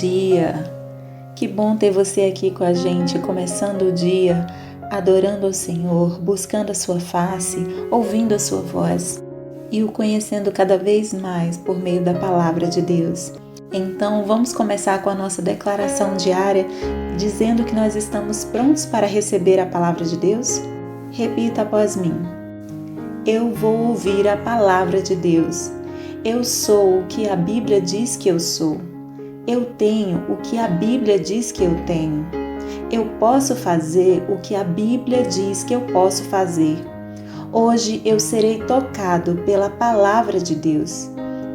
dia! Que bom ter você aqui com a gente, começando o dia, adorando ao Senhor, buscando a sua face, ouvindo a sua voz e o conhecendo cada vez mais por meio da palavra de Deus. Então, vamos começar com a nossa declaração diária, dizendo que nós estamos prontos para receber a palavra de Deus? Repita após mim. Eu vou ouvir a palavra de Deus. Eu sou o que a Bíblia diz que eu sou. Eu tenho o que a Bíblia diz que eu tenho. Eu posso fazer o que a Bíblia diz que eu posso fazer. Hoje eu serei tocado pela palavra de Deus.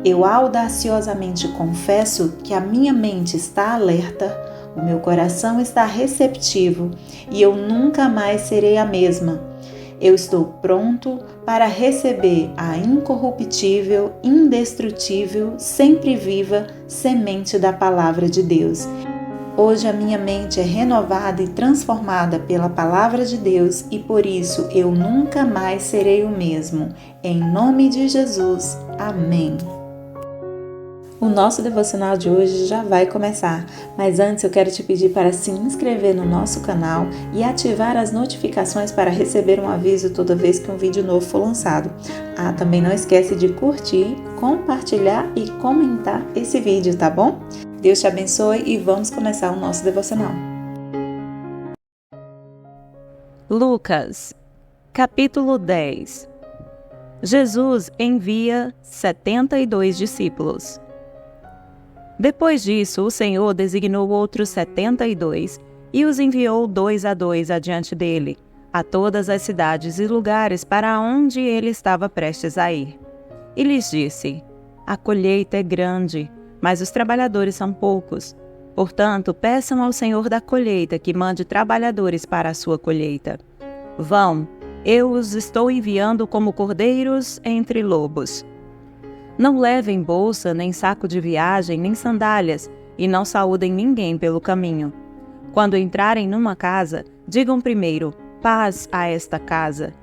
Eu audaciosamente confesso que a minha mente está alerta, o meu coração está receptivo e eu nunca mais serei a mesma. Eu estou pronto para receber a incorruptível, indestrutível, sempre viva semente da palavra de Deus. Hoje a minha mente é renovada e transformada pela palavra de Deus e por isso eu nunca mais serei o mesmo. Em nome de Jesus. Amém. O nosso devocional de hoje já vai começar, mas antes eu quero te pedir para se inscrever no nosso canal e ativar as notificações para receber um aviso toda vez que um vídeo novo for lançado. Também não esquece de curtir, compartilhar e comentar esse vídeo, tá bom? Deus te abençoe e vamos começar o nosso devocional. Lucas, capítulo 10. Jesus envia 72 discípulos. Depois disso, o Senhor designou outros 72 e os enviou 2 a 2 adiante dele, a todas as cidades e lugares para onde ele estava prestes a ir. E lhes disse: A colheita é grande, mas os trabalhadores são poucos. Portanto, peçam ao Senhor da colheita que mande trabalhadores para a sua colheita. Vão, eu os estou enviando como cordeiros entre lobos. Não levem bolsa, nem saco de viagem, nem sandálias, e não saúdem ninguém pelo caminho. Quando entrarem numa casa, digam primeiro: paz a esta casa.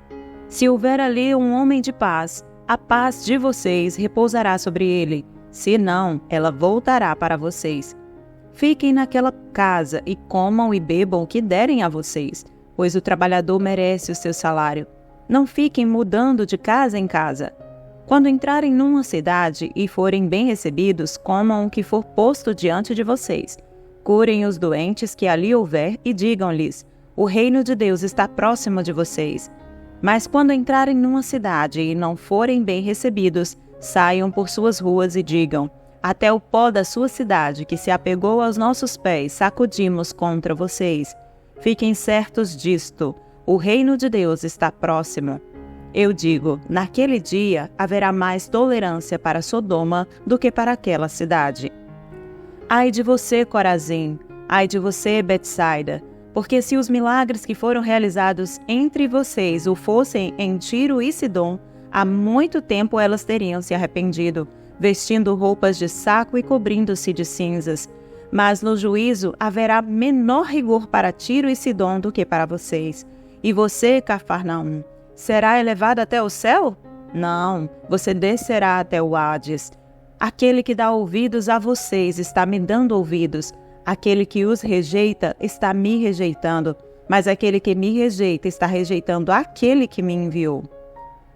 Se houver ali um homem de paz, a paz de vocês repousará sobre ele. Se não, ela voltará para vocês. Fiquem naquela casa e comam e bebam o que derem a vocês, pois o trabalhador merece o seu salário. Não fiquem mudando de casa em casa. Quando entrarem numa cidade e forem bem recebidos, comam o que for posto diante de vocês. Curem os doentes que ali houver e digam-lhes: o reino de Deus está próximo de vocês. Mas quando entrarem numa cidade e não forem bem recebidos, saiam por suas ruas e digam: até o pó da sua cidade, que se apegou aos nossos pés, sacudimos contra vocês. Fiquem certos disto: o reino de Deus está próximo. Eu digo, naquele dia haverá mais tolerância para Sodoma do que para aquela cidade. Ai de você, Corazim! Ai de você, Betsaida! Porque se os milagres que foram realizados entre vocês o fossem em Tiro e Sidom, há muito tempo elas teriam se arrependido, vestindo roupas de saco e cobrindo-se de cinzas. Mas no juízo haverá menor rigor para Tiro e Sidom do que para vocês. E você, Cafarnaum, será elevado até o céu? Não, você descerá até o Hades. Aquele que dá ouvidos a vocês está me dando ouvidos. Aquele que os rejeita está me rejeitando. Mas aquele que me rejeita está rejeitando aquele que me enviou.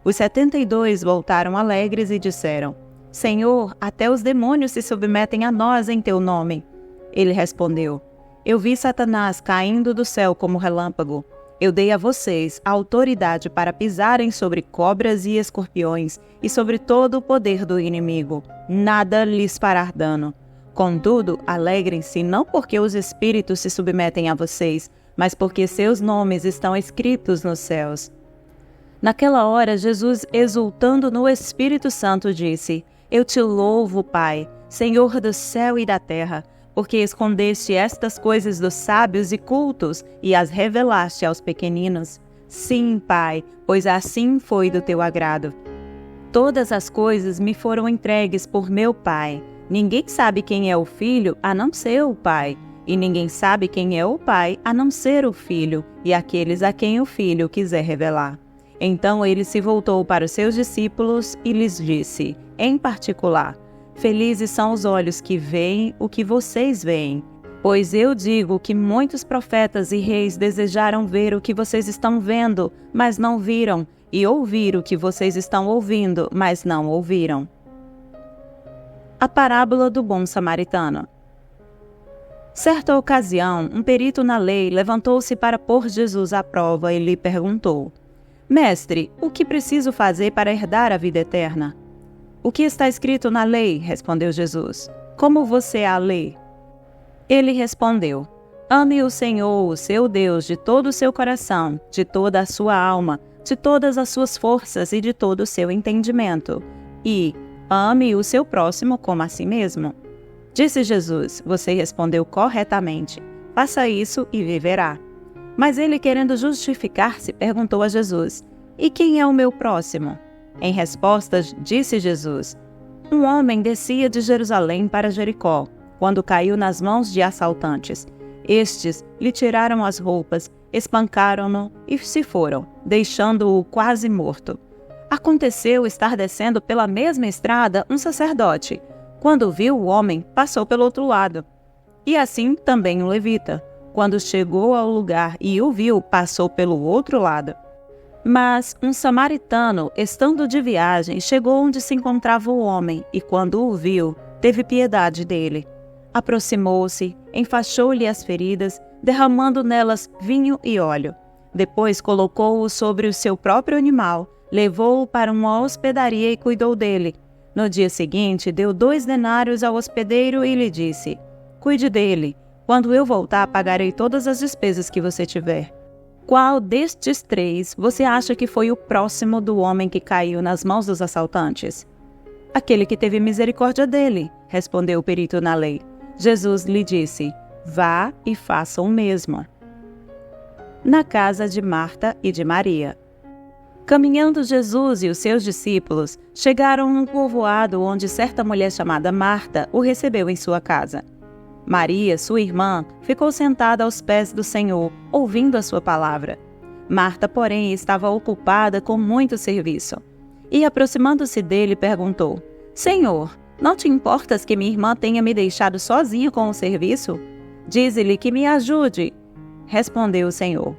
Os 72 voltaram alegres e disseram: Senhor, até os demônios se submetem a nós em teu nome. Ele respondeu: Eu vi Satanás caindo do céu como relâmpago. Eu dei a vocês a autoridade para pisarem sobre cobras e escorpiões e sobre todo o poder do inimigo. Nada lhes fará dano. Contudo, alegrem-se não porque os espíritos se submetem a vocês, mas porque seus nomes estão escritos nos céus. Naquela hora, Jesus, exultando no Espírito Santo, disse: Eu te louvo, Pai, Senhor do céu e da terra, porque escondeste estas coisas dos sábios e cultos e as revelaste aos pequeninos. Sim, Pai, pois assim foi do teu agrado. Todas as coisas me foram entregues por meu Pai. Ninguém sabe quem é o Filho, a não ser o Pai. E ninguém sabe quem é o Pai, a não ser o Filho, e aqueles a quem o Filho quiser revelar. Então ele se voltou para os seus discípulos e lhes disse, em particular: Felizes são os olhos que veem o que vocês veem. Pois eu digo que muitos profetas e reis desejaram ver o que vocês estão vendo, mas não viram, e ouvir o que vocês estão ouvindo, mas não ouviram. A parábola do bom samaritano. Certa ocasião, um perito na lei levantou-se para pôr Jesus à prova e lhe perguntou: Mestre, o que preciso fazer para herdar a vida eterna? O que está escrito na lei? Respondeu Jesus. Como você a lê? Ele respondeu: Ame o Senhor, o seu Deus, de todo o seu coração, de toda a sua alma, de todas as suas forças e de todo o seu entendimento. E ame o seu próximo como a si mesmo. Disse Jesus: Você respondeu corretamente. Faça isso e viverá. Mas ele, querendo justificar-se, perguntou a Jesus: E quem é o meu próximo? Em resposta, disse Jesus: Um homem descia de Jerusalém para Jericó, quando caiu nas mãos de assaltantes. Estes lhe tiraram as roupas, espancaram-no e se foram, deixando-o quase morto. Aconteceu estar descendo pela mesma estrada um sacerdote. Quando viu o homem, passou pelo outro lado. E assim também um levita. Quando chegou ao lugar e o viu, passou pelo outro lado. Mas um samaritano, estando de viagem, chegou onde se encontrava o homem, e quando o viu, teve piedade dele. Aproximou-se, enfaixou-lhe as feridas, derramando nelas vinho e óleo. Depois colocou-o sobre o seu próprio animal, levou-o para uma hospedaria e cuidou dele. No dia seguinte, deu 2 denários ao hospedeiro e lhe disse: Cuide dele. Quando eu voltar, pagarei todas as despesas que você tiver. Qual destes 3 você acha que foi o próximo do homem que caiu nas mãos dos assaltantes? Aquele que teve misericórdia dele, respondeu o perito na lei. Jesus lhe disse: Vá e faça o mesmo. Na casa de Marta e de Maria. Caminhando Jesus e os seus discípulos, chegaram a um povoado onde certa mulher chamada Marta o recebeu em sua casa. Maria, sua irmã, ficou sentada aos pés do Senhor, ouvindo a sua palavra. Marta, porém, estava ocupada com muito serviço. E, aproximando-se dele, perguntou: Senhor, não te importas que minha irmã tenha me deixado sozinha com o serviço? Dize-lhe que me ajude. Respondeu o Senhor: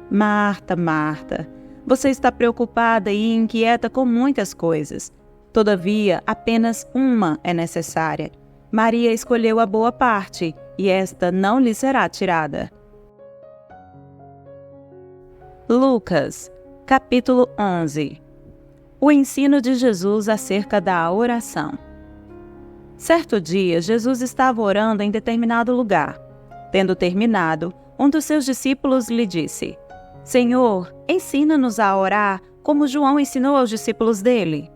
Marta, Marta, você está preocupada e inquieta com muitas coisas. Todavia, apenas uma é necessária. Maria escolheu a boa parte, e esta não lhe será tirada. Lucas, capítulo 11. O ensino de Jesus acerca da oração. Certo dia, Jesus estava orando em determinado lugar. Tendo terminado, um dos seus discípulos lhe disse: Senhor, ensina-nos a orar, como João ensinou aos discípulos dele.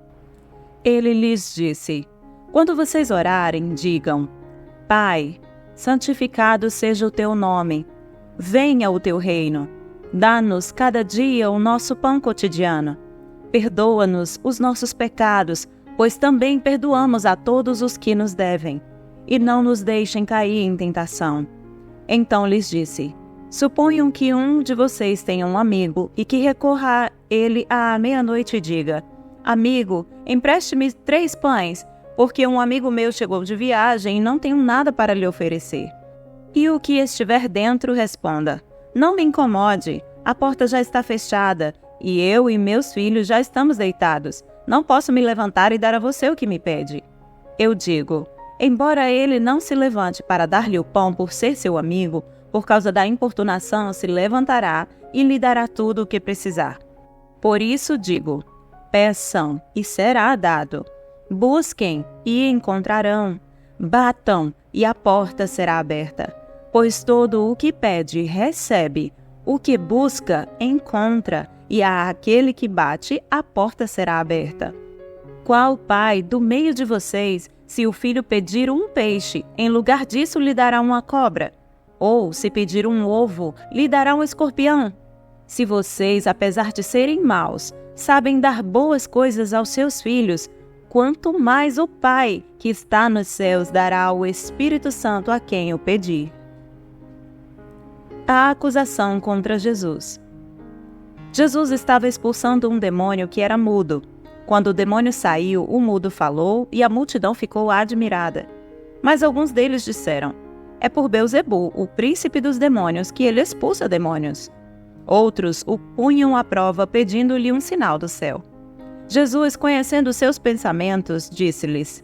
Ele lhes disse: Quando vocês orarem, digam: Pai, santificado seja o teu nome. Venha o teu reino. Dá-nos cada dia o nosso pão cotidiano. Perdoa-nos os nossos pecados, pois também perdoamos a todos os que nos devem. E não nos deixem cair em tentação. Então lhes disse: Suponham que um de vocês tenha um amigo e que recorra a ele à meia-noite e diga: Amigo, empreste-me 3 pães, porque um amigo meu chegou de viagem e não tenho nada para lhe oferecer. E o que estiver dentro responda: Não me incomode, a porta já está fechada, e eu e meus filhos já estamos deitados. Não posso me levantar e dar a você o que me pede. Eu digo: embora ele não se levante para dar-lhe o pão por ser seu amigo, por causa da importunação se levantará e lhe dará tudo o que precisar. Por isso digo: peçam e será dado. Busquem e encontrarão. Batam e a porta será aberta. Pois todo o que pede, recebe. O que busca, encontra. E a aquele que bate, a porta será aberta. Qual pai do meio de vocês, se o filho pedir um peixe, em lugar disso lhe dará uma cobra? Ou, se pedir um ovo, lhe dará um escorpião? Se vocês, apesar de serem maus, sabem dar boas coisas aos seus filhos, quanto mais o Pai, que está nos céus, dará o Espírito Santo a quem o pedir. A acusação contra Jesus. Jesus estava expulsando um demônio que era mudo. Quando o demônio saiu, o mudo falou e a multidão ficou admirada. Mas alguns deles disseram: é por Beelzebu, o príncipe dos demônios, que ele expulsa demônios. Outros o punham à prova, pedindo-lhe um sinal do céu. Jesus, conhecendo seus pensamentos, disse-lhes: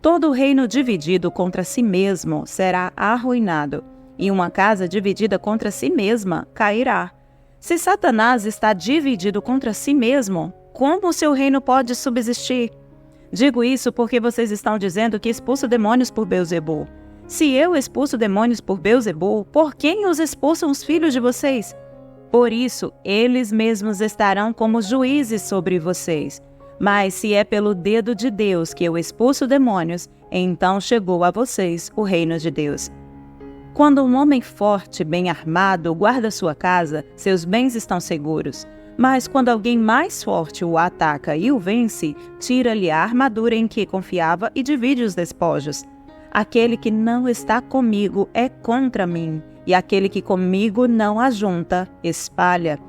todo reino dividido contra si mesmo será arruinado, e uma casa dividida contra si mesma cairá. Se Satanás está dividido contra si mesmo, como o seu reino pode subsistir? Digo isso porque vocês estão dizendo que expulso demônios por Beelzebu. Se eu expulso demônios por Beelzebu, por quem os expulsam os filhos de vocês? Por isso, eles mesmos estarão como juízes sobre vocês. Mas se é pelo dedo de Deus que eu expulso demônios, então chegou a vocês o reino de Deus. Quando um homem forte, bem armado, guarda sua casa, seus bens estão seguros. Mas quando alguém mais forte o ataca e o vence, tira-lhe a armadura em que confiava e divide os despojos. Aquele que não está comigo é contra mim, e aquele que comigo não ajunta, espalha.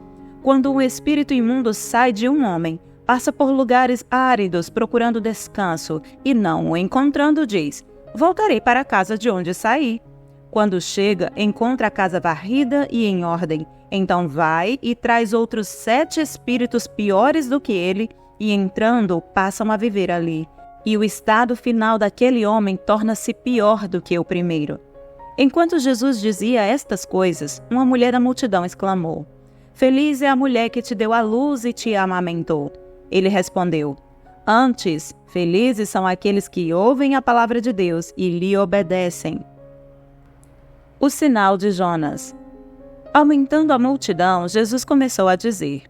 Quando um espírito imundo sai de um homem, passa por lugares áridos procurando descanso, e não o encontrando, diz: voltarei para a casa de onde saí. Quando chega, encontra a casa varrida e em ordem. Então vai e traz outros 7 espíritos piores do que ele, e entrando, passam a viver ali. E o estado final daquele homem torna-se pior do que o primeiro. Enquanto Jesus dizia estas coisas, uma mulher da multidão exclamou: feliz é a mulher que te deu à luz e te amamentou. Ele respondeu: antes, felizes são aqueles que ouvem a palavra de Deus e lhe obedecem. O sinal de Jonas. Aumentando a multidão, Jesus começou a dizer: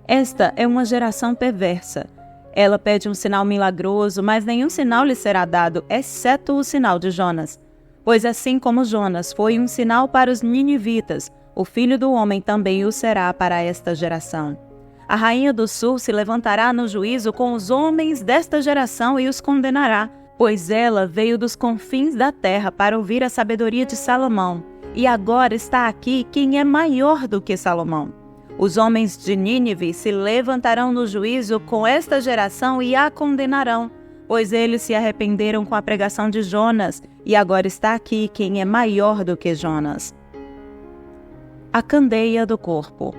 esta é uma geração perversa. Ela pede um sinal milagroso, mas nenhum sinal lhe será dado, exceto o sinal de Jonas. Pois assim como Jonas foi um sinal para os ninivitas, o Filho do Homem também o será para esta geração. A rainha do sul se levantará no juízo com os homens desta geração e os condenará, pois ela veio dos confins da terra para ouvir a sabedoria de Salomão, e agora está aqui quem é maior do que Salomão. Os homens de Nínive se levantarão no juízo com esta geração e a condenarão, pois eles se arrependeram com a pregação de Jonas, e agora está aqui quem é maior do que Jonas. A candeia do corpo.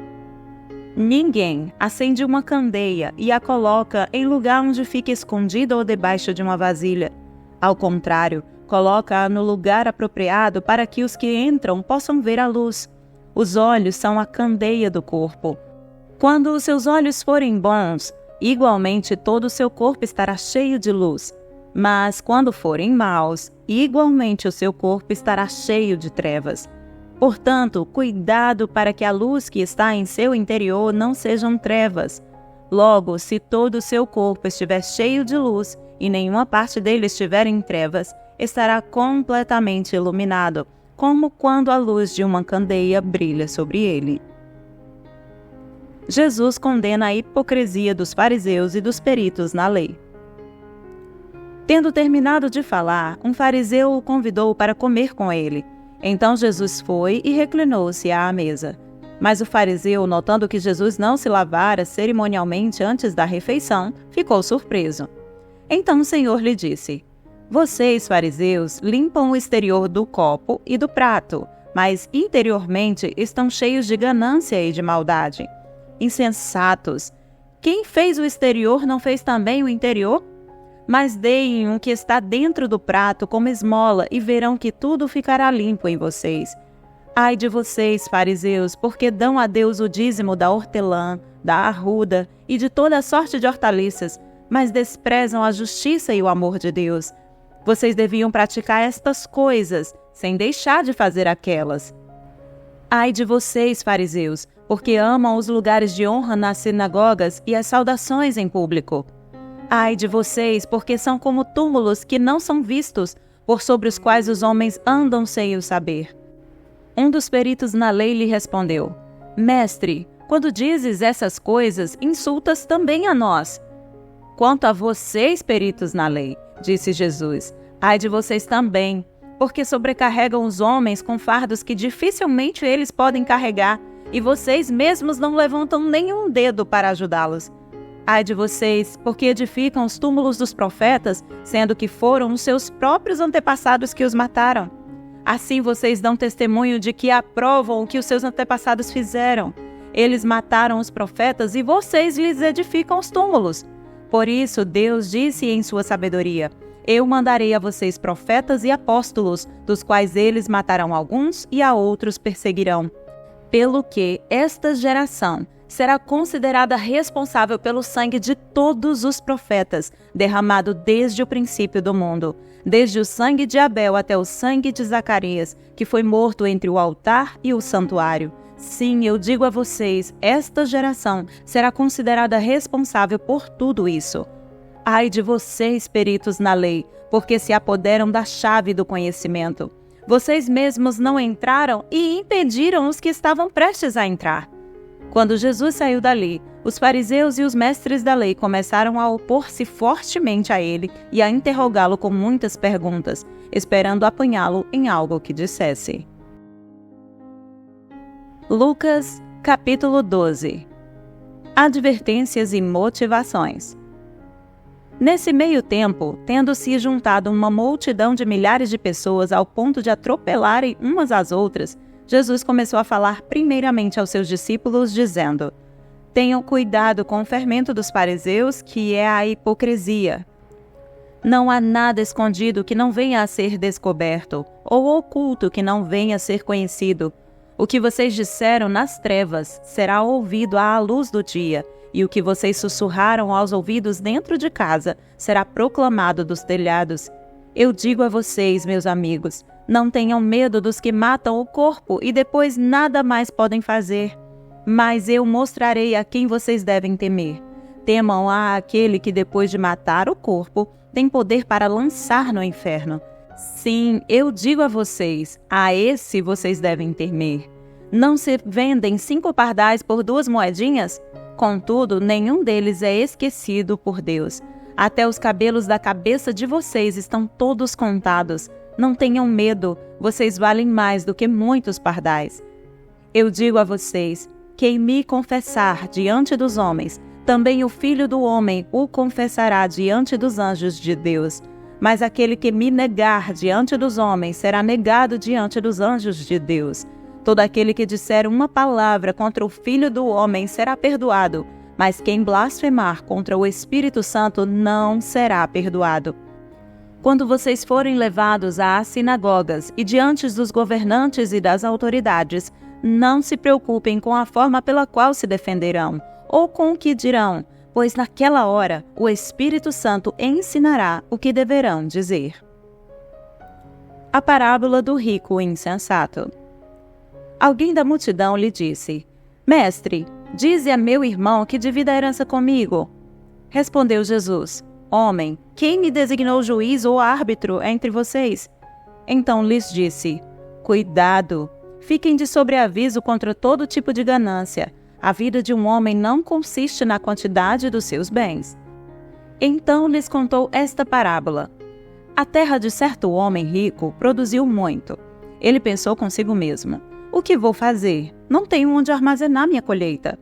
Ninguém acende uma candeia e a coloca em lugar onde fica escondida ou debaixo de uma vasilha. Ao contrário, coloca-a no lugar apropriado para que os que entram possam ver a luz. Os olhos são a candeia do corpo. Quando os seus olhos forem bons, igualmente todo o seu corpo estará cheio de luz. Mas quando forem maus, igualmente o seu corpo estará cheio de trevas. Portanto, cuidado para que a luz que está em seu interior não sejam trevas. Logo, se todo o seu corpo estiver cheio de luz e nenhuma parte dele estiver em trevas, estará completamente iluminado, como quando a luz de uma candeia brilha sobre ele. Jesus condena a hipocrisia dos fariseus e dos peritos na lei. Tendo terminado de falar, um fariseu o convidou para comer com ele. Então Jesus foi e reclinou-se à mesa. Mas o fariseu, notando que Jesus não se lavara cerimonialmente antes da refeição, ficou surpreso. Então o Senhor lhe disse: vocês, fariseus, limpam o exterior do copo e do prato, mas interiormente estão cheios de ganância e de maldade. Insensatos! Quem fez o exterior não fez também o interior? Mas deem o que está dentro do prato como esmola e verão que tudo ficará limpo em vocês. Ai de vocês, fariseus, porque dão a Deus o dízimo da hortelã, da arruda e de toda a sorte de hortaliças, mas desprezam a justiça e o amor de Deus. Vocês deviam praticar estas coisas, sem deixar de fazer aquelas. Ai de vocês, fariseus, porque amam os lugares de honra nas sinagogas e as saudações em público. Ai de vocês, porque são como túmulos que não são vistos, por sobre os quais os homens andam sem o saber. Um dos peritos na lei lhe respondeu: Mestre, quando dizes essas coisas, insultas também a nós. Quanto a vocês, peritos na lei, disse Jesus, ai de vocês também, porque sobrecarregam os homens com fardos que dificilmente eles podem carregar, e vocês mesmos não levantam nenhum dedo para ajudá-los. Ai de vocês, porque edificam os túmulos dos profetas, sendo que foram os seus próprios antepassados que os mataram. Assim vocês dão testemunho de que aprovam o que os seus antepassados fizeram. Eles mataram os profetas e vocês lhes edificam os túmulos. Por isso Deus disse em sua sabedoria: eu mandarei a vocês profetas e apóstolos, dos quais eles matarão alguns e a outros perseguirão. Pelo que esta geração será considerada responsável pelo sangue de todos os profetas, derramado desde o princípio do mundo, desde o sangue de Abel até o sangue de Zacarias, que foi morto entre o altar e o santuário. Sim, eu digo a vocês, esta geração será considerada responsável por tudo isso. Ai de vocês, peritos na lei, porque se apoderam da chave do conhecimento. Vocês mesmos não entraram e impediram os que estavam prestes a entrar. Quando Jesus saiu dali, os fariseus e os mestres da lei começaram a opor-se fortemente a ele e a interrogá-lo com muitas perguntas, esperando apanhá-lo em algo que dissesse. Lucas, capítulo 12. Advertências e motivações. Nesse meio tempo, tendo-se juntado uma multidão de milhares de pessoas ao ponto de atropelarem umas às outras, Jesus começou a falar primeiramente aos seus discípulos, dizendo: tenham cuidado com o fermento dos fariseus, que é a hipocrisia. Não há nada escondido que não venha a ser descoberto, ou oculto que não venha a ser conhecido. O que vocês disseram nas trevas será ouvido à luz do dia, e o que vocês sussurraram aos ouvidos dentro de casa será proclamado dos telhados. Eu digo a vocês, meus amigos, não tenham medo dos que matam o corpo e depois nada mais podem fazer. Mas eu mostrarei a quem vocês devem temer. Temam aquele que depois de matar o corpo, tem poder para lançar no inferno. Sim, eu digo a vocês, a esse vocês devem temer. Não se vendem 5 pardais por 2 moedinhas? Contudo, nenhum deles é esquecido por Deus. Até os cabelos da cabeça de vocês estão todos contados. Não tenham medo, vocês valem mais do que muitos pardais. Eu digo a vocês, quem me confessar diante dos homens, também o Filho do Homem o confessará diante dos anjos de Deus. Mas aquele que me negar diante dos homens será negado diante dos anjos de Deus. Todo aquele que disser uma palavra contra o Filho do Homem será perdoado, mas quem blasfemar contra o Espírito Santo não será perdoado. Quando vocês forem levados às sinagogas e diante dos governantes e das autoridades, não se preocupem com a forma pela qual se defenderão, ou com o que dirão, pois naquela hora o Espírito Santo ensinará o que deverão dizer. A parábola do rico insensato. Alguém da multidão lhe disse: Mestre, dize a meu irmão que divida a herança comigo. Respondeu Jesus: Homem, quem me designou juiz ou árbitro entre vocês? Então lhes disse: Cuidado, fiquem de sobreaviso contra todo tipo de ganância. A vida de um homem não consiste na quantidade dos seus bens. Então lhes contou esta parábola. A terra de certo homem rico produziu muito. Ele pensou consigo mesmo: o que vou fazer? Não tenho onde armazenar minha colheita.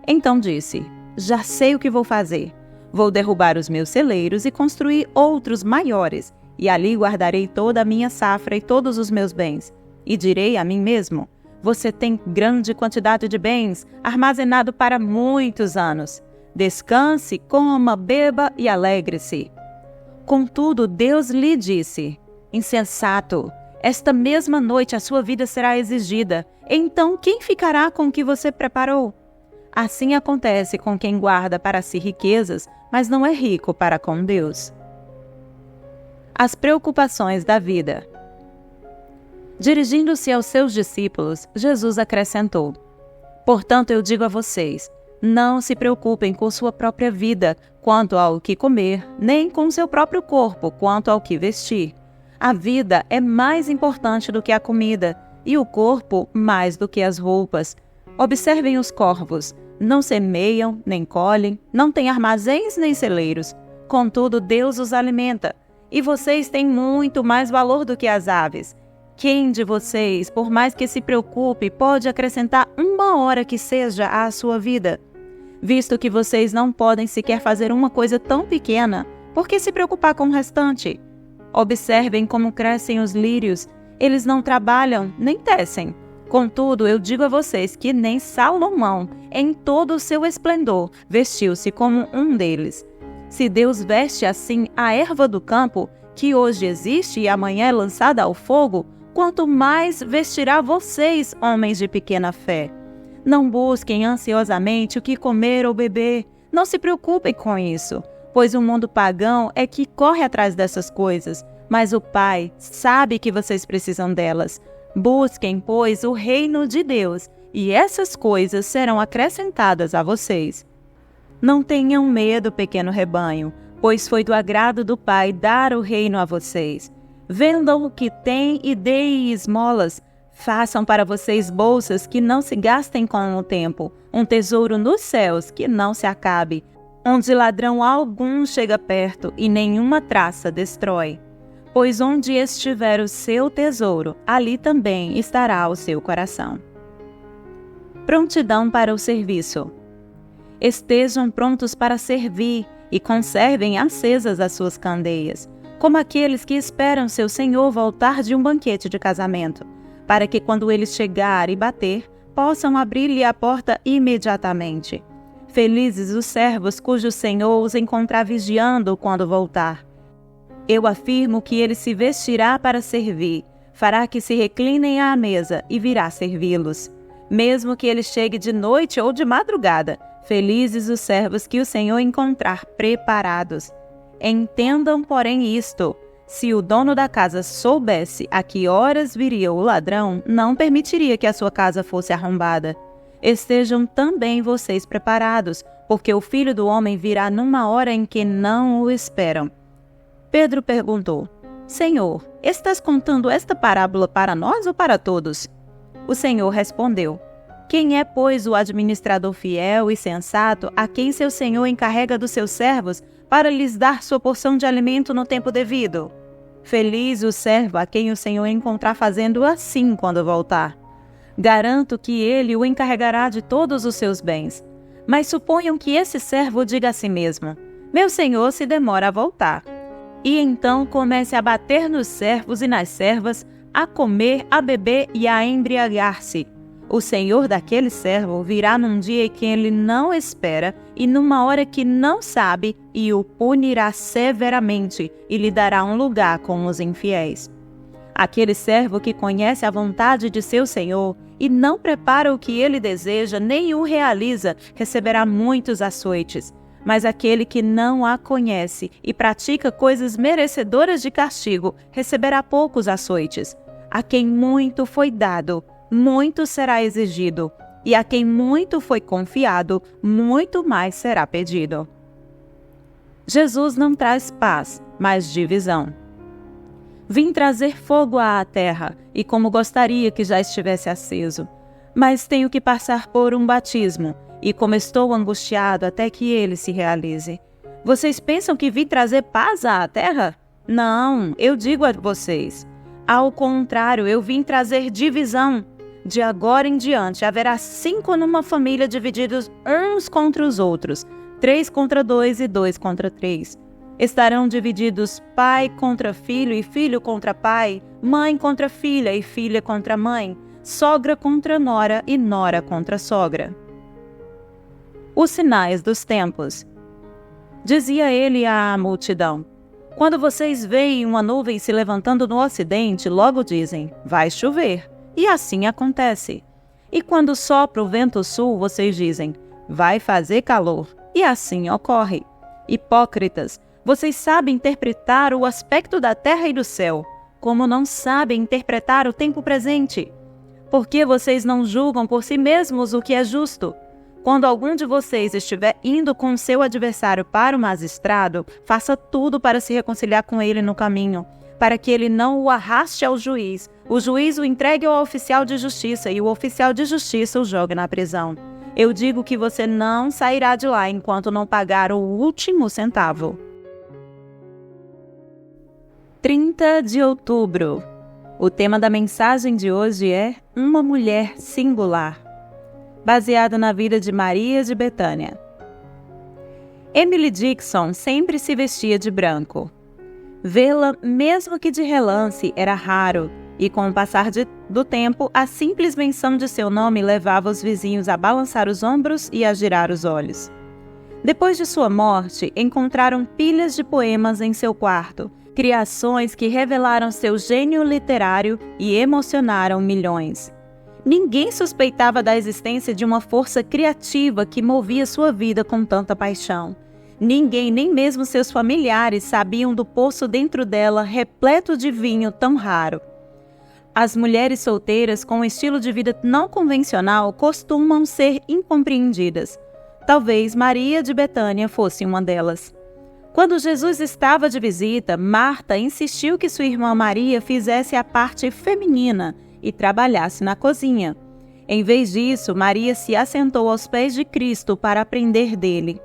Então disse: já sei o que vou fazer. Vou derrubar os meus celeiros e construir outros maiores, e ali guardarei toda a minha safra e todos os meus bens. E direi a mim mesmo: você tem grande quantidade de bens, armazenado para muitos anos. Descanse, coma, beba e alegre-se. Contudo, Deus lhe disse: insensato, esta mesma noite a sua vida será exigida. Então, quem ficará com o que você preparou? Assim acontece com quem guarda para si riquezas, mas não é rico para com Deus. As preocupações da vida. Dirigindo-se aos seus discípulos, Jesus acrescentou: portanto, eu digo a vocês, não se preocupem com sua própria vida, quanto ao que comer, nem com seu próprio corpo, quanto ao que vestir. A vida é mais importante do que a comida, e o corpo mais do que as roupas. Observem os corvos, não semeiam, nem colhem, não têm armazéns nem celeiros. Contudo, Deus os alimenta, e vocês têm muito mais valor do que as aves. Quem de vocês, por mais que se preocupe, pode acrescentar 1 hora que seja à sua vida? Visto que vocês não podem sequer fazer uma coisa tão pequena, por que se preocupar com o restante? Observem como crescem os lírios. Eles não trabalham, nem tecem. Contudo, eu digo a vocês que nem Salomão, em todo o seu esplendor, vestiu-se como um deles. Se Deus veste assim a erva do campo, que hoje existe e amanhã é lançada ao fogo, quanto mais vestirá vocês, homens de pequena fé. Não busquem ansiosamente o que comer ou beber. Não se preocupem com isso, pois o mundo pagão é que corre atrás dessas coisas, mas o Pai sabe que vocês precisam delas. Busquem, pois, o reino de Deus, e essas coisas serão acrescentadas a vocês. Não tenham medo, pequeno rebanho, pois foi do agrado do Pai dar o reino a vocês. Vendam o que têm e deem esmolas. Façam para vocês bolsas que não se gastem com o tempo, um tesouro nos céus que não se acabe, onde ladrão algum chega perto e nenhuma traça destrói. Pois onde estiver o seu tesouro, ali também estará o seu coração. Prontidão para o serviço. Estejam prontos para servir e conservem acesas as suas candeias, como aqueles que esperam seu senhor voltar de um banquete de casamento, para que quando ele chegar e bater, possam abrir-lhe a porta imediatamente. Felizes os servos cujo senhor os encontrar vigiando quando voltar. Eu afirmo que ele se vestirá para servir, fará que se reclinem à mesa e virá servi-los. Mesmo que ele chegue de noite ou de madrugada, felizes os servos que o Senhor encontrar preparados. Entendam, porém, isto: se o dono da casa soubesse a que horas viria o ladrão, não permitiria que a sua casa fosse arrombada. Estejam também vocês preparados, porque o Filho do Homem virá numa hora em que não o esperam. Pedro perguntou: Senhor, estás contando esta parábola para nós ou para todos? O Senhor respondeu: Quem é, pois, o administrador fiel e sensato a quem seu senhor encarrega dos seus servos para lhes dar sua porção de alimento no tempo devido? Feliz o servo a quem o Senhor encontrar fazendo assim quando voltar. Garanto que ele o encarregará de todos os seus bens. Mas suponham que esse servo diga a si mesmo: Meu senhor se demora a voltar. E então comece a bater nos servos e nas servas, a comer, a beber e a embriagar-se. O senhor daquele servo virá num dia em que ele não espera e numa hora que não sabe, e o punirá severamente e lhe dará um lugar com os infiéis. Aquele servo que conhece a vontade de seu senhor e não prepara o que ele deseja nem o realiza, receberá muitos açoites. Mas aquele que não a conhece e pratica coisas merecedoras de castigo, receberá poucos açoites. A quem muito foi dado, muito será exigido, e a quem muito foi confiado, muito mais será pedido. Jesus não traz paz, mas divisão. Vim trazer fogo à terra, e como gostaria que já estivesse aceso. Mas tenho que passar por um batismo, e como estou angustiado até que ele se realize. Vocês pensam que vim trazer paz à terra? Não, eu digo a vocês. Ao contrário, eu vim trazer divisão. De agora em diante haverá 5 numa família divididos uns contra os outros, 3 contra 2 e 2 contra 3. Estarão divididos pai contra filho e filho contra pai, mãe contra filha e filha contra mãe, sogra contra nora e nora contra sogra. Os sinais dos tempos. Dizia ele à multidão: Quando vocês veem uma nuvem se levantando no ocidente, logo dizem: vai chover. E assim acontece. E quando sopra o vento sul, vocês dizem: vai fazer calor. E assim ocorre. Hipócritas, vocês sabem interpretar o aspecto da terra e do céu, como não sabem interpretar o tempo presente. Por que vocês não julgam por si mesmos o que é justo? Quando algum de vocês estiver indo com seu adversário para o magistrado, faça tudo para se reconciliar com ele no caminho, para que ele não o arraste ao juiz, o juiz o entregue ao oficial de justiça e o oficial de justiça o jogue na prisão. Eu digo que você não sairá de lá enquanto não pagar o último centavo. 30 de outubro. O tema da mensagem de hoje é Uma Mulher Singular, baseado na vida de Maria de Betânia. Emily Dickinson sempre se vestia de branco. Vê-la, mesmo que de relance, era raro, e com o passar do tempo, a simples menção de seu nome levava os vizinhos a balançar os ombros e a girar os olhos. Depois de sua morte, encontraram pilhas de poemas em seu quarto, criações que revelaram seu gênio literário e emocionaram milhões. Ninguém suspeitava da existência de uma força criativa que movia sua vida com tanta paixão. Ninguém, nem mesmo seus familiares, sabiam do poço dentro dela repleto de vinho tão raro. As mulheres solteiras com um estilo de vida não convencional costumam ser incompreendidas. Talvez Maria de Betânia fosse uma delas. Quando Jesus estava de visita, Marta insistiu que sua irmã Maria fizesse a parte feminina e trabalhasse na cozinha. Em vez disso, Maria se assentou aos pés de Cristo para aprender dele.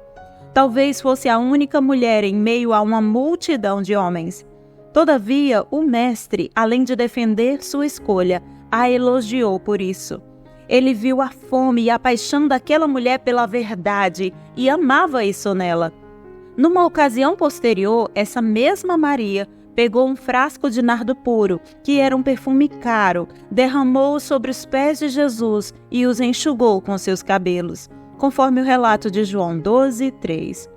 Talvez fosse a única mulher em meio a uma multidão de homens. Todavia, o mestre, além de defender sua escolha, a elogiou por isso. Ele viu a fome e a paixão daquela mulher pela verdade e amava isso nela. Numa ocasião posterior, essa mesma Maria pegou um frasco de nardo puro, que era um perfume caro, derramou-o sobre os pés de Jesus e os enxugou com seus cabelos, conforme o relato de João 12:3.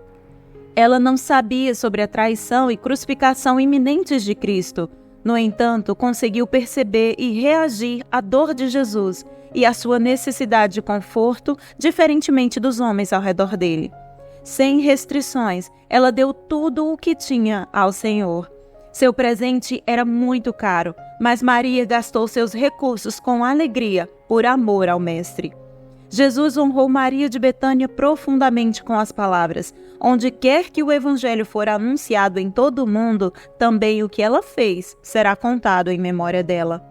Ela não sabia sobre a traição e crucificação iminentes de Cristo. No entanto, conseguiu perceber e reagir à dor de Jesus e à sua necessidade de conforto, diferentemente dos homens ao redor dele. Sem restrições, ela deu tudo o que tinha ao Senhor. Seu presente era muito caro, mas Maria gastou seus recursos com alegria por amor ao Mestre. Jesus honrou Maria de Betânia profundamente com as palavras: onde quer que o Evangelho for anunciado em todo o mundo, também o que ela fez será contado em memória dela.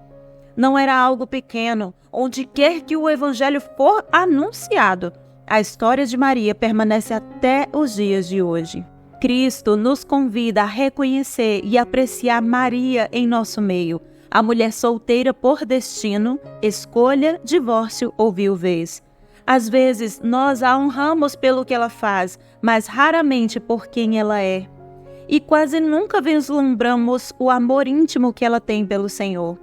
Não era algo pequeno. Onde quer que o Evangelho for anunciado, a história de Maria permanece até os dias de hoje. Cristo nos convida a reconhecer e apreciar Maria em nosso meio, a mulher solteira por destino, escolha, divórcio ou viuvez. Às vezes, nós a honramos pelo que ela faz, mas raramente por quem ela é. E quase nunca vislumbramos o amor íntimo que ela tem pelo Senhor.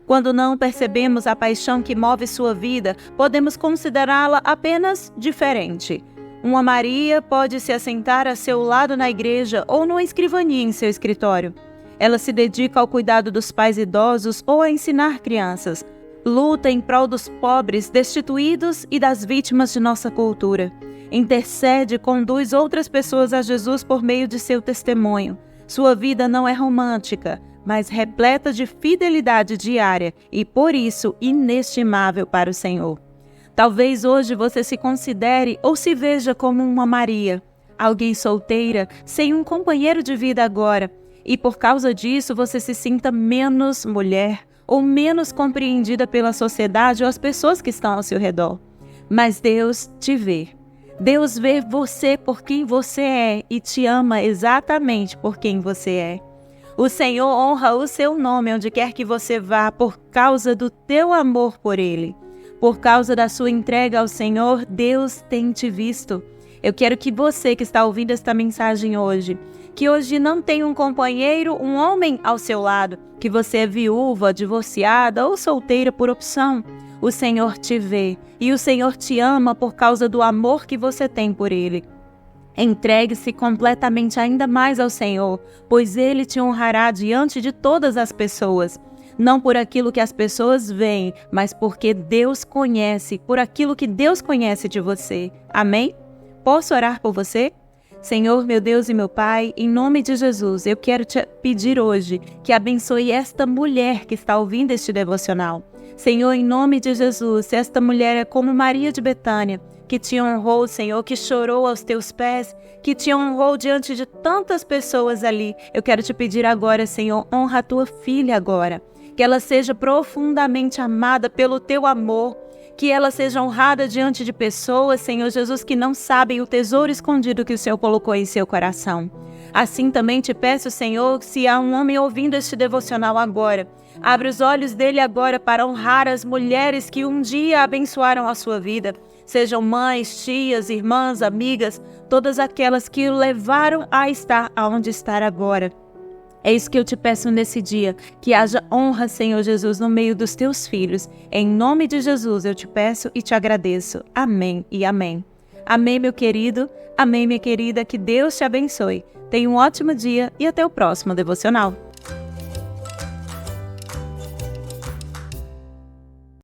Quando não percebemos a paixão que move sua vida, podemos considerá-la apenas diferente. Uma Maria pode se assentar a seu lado na igreja ou numa escrivaninha em seu escritório. Ela se dedica ao cuidado dos pais idosos ou a ensinar crianças. Luta em prol dos pobres, destituídos e das vítimas de nossa cultura. Intercede e conduz outras pessoas a Jesus por meio de seu testemunho. Sua vida não é romântica, mas repleta de fidelidade diária e, por isso, inestimável para o Senhor. Talvez hoje você se considere ou se veja como uma Maria, alguém solteira, sem um companheiro de vida agora, e por causa disso você se sinta menos mulher ou menos compreendida pela sociedade ou as pessoas que estão ao seu redor. Mas Deus te vê. Deus vê você por quem você é e te ama exatamente por quem você é. O Senhor honra o seu nome onde quer que você vá por causa do teu amor por Ele. Por causa da sua entrega ao Senhor, Deus tem te visto. Eu quero que você que está ouvindo esta mensagem hoje, que hoje não tem um companheiro, um homem ao seu lado, que você é viúva, divorciada ou solteira por opção, o Senhor te vê e o Senhor te ama por causa do amor que você tem por Ele. Entregue-se completamente ainda mais ao Senhor, pois Ele te honrará diante de todas as pessoas. Não por aquilo que as pessoas veem, mas porque Deus conhece, por aquilo que Deus conhece de você. Amém? Posso orar por você? Senhor, meu Deus e meu Pai, em nome de Jesus, eu quero te pedir hoje que abençoe esta mulher que está ouvindo este devocional. Senhor, em nome de Jesus, se esta mulher é como Maria de Betânia, que te honrou, Senhor, que chorou aos teus pés, que te honrou diante de tantas pessoas ali. Eu quero te pedir agora, Senhor, honra a tua filha agora. Que ela seja profundamente amada pelo teu amor. Que ela seja honrada diante de pessoas, Senhor Jesus, que não sabem o tesouro escondido que o Senhor colocou em seu coração. Assim também te peço, Senhor, se há um homem ouvindo este devocional agora, abre os olhos dele agora para honrar as mulheres que um dia abençoaram a sua vida. sejam mães, tias, irmãs, amigas, todas aquelas que o levaram a estar onde está agora. É isso que eu te peço nesse dia, que haja honra, Senhor Jesus, no meio dos teus filhos. Em nome de Jesus eu te peço e te agradeço. Amém e amém. Amém, meu querido. Amém, minha querida. Que Deus te abençoe. Tenha um ótimo dia e até o próximo devocional.